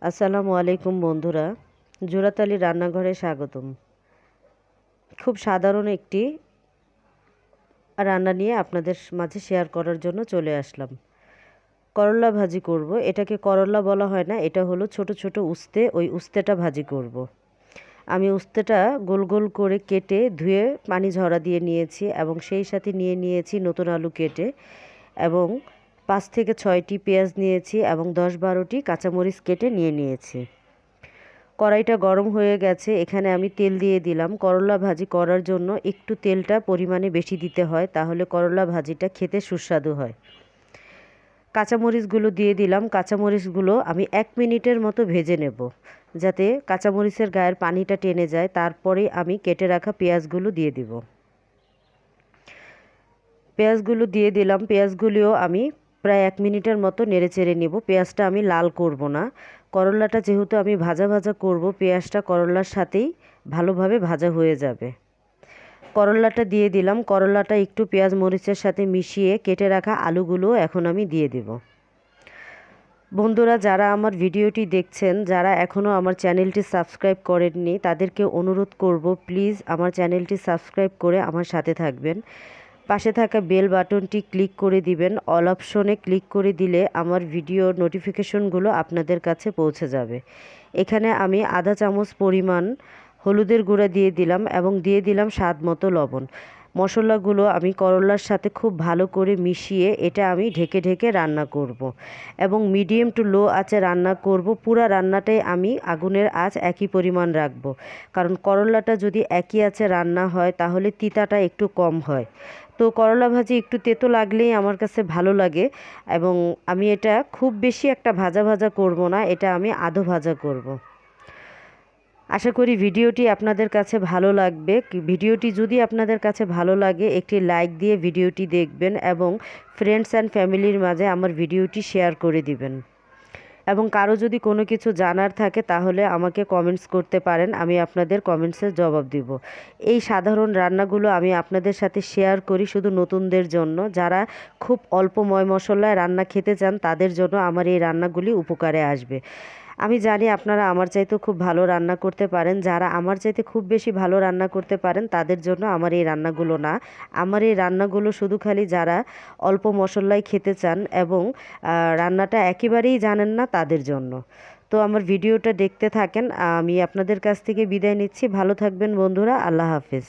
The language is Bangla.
আসসালামু আলাইকুম বন্ধুরা, জোড়াতালি রান্নাঘরে স্বাগতম। খুব সাধারণ একটি রান্না নিয়ে আপনাদের মাঝে শেয়ার করার জন্য চলে আসলাম। করলা ভাজি করব। এটাকে করলা বলা হয় না, এটা হলো ছোট ছোট উস্তে, ওই উস্তেটা ভাজি করব। আমি উস্তেটা গোল গোল করে কেটে ধুয়ে পানি ঝরা দিয়ে নিয়েছি এবং সেই সাথে নিয়ে নিয়েছি নতুন আলু কেটে এবং 5 থেকে 6টি পেঁয়াজ নিয়েছি এবং 10-12টি কাঁচামরিচ কেটে নিয়ে নিয়েছি। কড়াইটা গরম হয়ে গেছে, এখানে আমি তেল দিয়ে দিলাম। করলা ভাজি করার জন্য একটু তেলটা পরিমাণে বেশি দিতে হয়, তাহলে করলা ভাজিটা খেতে সুস্বাদু হয়। কাঁচামরিচগুলো দিয়ে দিলাম। কাঁচামরিচগুলো আমি 1 মিনিটের মতো ভেজে নেব, যাতে কাঁচামরিচের গায়ের পানিটা টেনে যায়। তারপরে আমি কেটে রাখা পেঁয়াজগুলো দিয়ে দিব। পেঁয়াজগুলো দিয়ে দিলাম। পেঁয়াজগুলিও আমি প্রায় 1 মিনিটের মতো নেড়েচেড়ে নেব। পেঁয়াজটা আমি লাল করব না, করলাটা যেহেতু আমি ভাজা ভাজা করব, পেঁয়াজটা করলার সাথেই ভালোভাবে ভাজা হয়ে যাবে। করলাটা দিয়ে দিলাম। করলাটা একটু পেঁয়াজ মরিচের সাথে মিশিয়ে কেটে রাখা আলুগুলো এখন আমি দিয়ে দিব। বন্ধুরা, যারা আমার ভিডিওটি দেখছেন, যারা এখনও আমার চ্যানেলটি সাবস্ক্রাইব করেননি, তাদেরকে অনুরোধ করব প্লিজ আমার চ্যানেলটি সাবস্ক্রাইব করে আমার সাথে থাকবেন। পাশে থাকা বেল বাটনটি ক্লিক করে দিবেন। অল অপশনে ক্লিক করে দিলে আমার ভিডিওর নোটিফিকেশনগুলো আপনাদের কাছে পৌঁছে যাবে। এখানে আমি আধা চামচ পরিমাণ হলুদের গুঁড়া দিয়ে দিলাম এবং দিয়ে দিলাম স্বাদ মতো লবণ। মশলাগুলো আমি করলার সাথে খুব ভালো করে মিশিয়ে এটা আমি ঢেকে ঢেকে রান্না করব এবং মিডিয়াম টু লো আঁচে রান্না করব। পুরো রান্নাটাই আমি আগুনের আঁচ একই পরিমাণ রাখব, কারণ করলাটা যদি একই আঁচে রান্না হয় তাহলে তিতাটা একটু কম হয়। তো করলা ভাজি একটু তেতো লাগলেই আমার কাছে ভালো লাগে এবং আমি এটা খুব বেশি একটা ভাজা ভাজা করব না, এটা আমি আধো ভাজা করব। আশা করি ভিডিওটি আপনাদের কাছে ভালো লাগবে। ভিডিওটি যদি আপনাদের কাছে ভালো লাগে, একটি লাইক দিয়ে ভিডিওটি দেখবেন এবং ফ্রেন্ডস অ্যান্ড ফ্যামিলির মাঝে আমার ভিডিওটি শেয়ার করে দিবেন। এবং কারো যদি কোনো কিছু জানার থাকে তাহলে আমাকে কমেন্টস করতে পারেন, আমি আপনাদের কমেন্টসের জবাব দিব। এই সাধারণ রান্নাগুলো আমি আপনাদের সাথে শেয়ার করি শুধু নতুনদের জন্য। যারা খুব অল্প ময় মশলায় রান্না খেতে চান তাদের জন্য আমার এই রান্নাগুলি উপকারে আসবে। আমি জানি আপনারা আমার চাইতেও খুব ভালো রান্না করতে পারেন। যারা আমার চাইতে খুব বেশি ভালো রান্না করতে পারেন তাদের জন্য আমার এই রান্নাগুলো না। আমার এই রান্নাগুলো শুধু খালি যারা অল্প মশলায় খেতে চান এবং রান্নাটা একেবারেই জানেন না তাদের জন্য। তো আমার ভিডিওটা দেখতে থাকেন। আমি আপনাদের কাছ থেকে বিদায় নিচ্ছি। ভালো থাকবেন বন্ধুরা। আল্লাহ হাফেজ।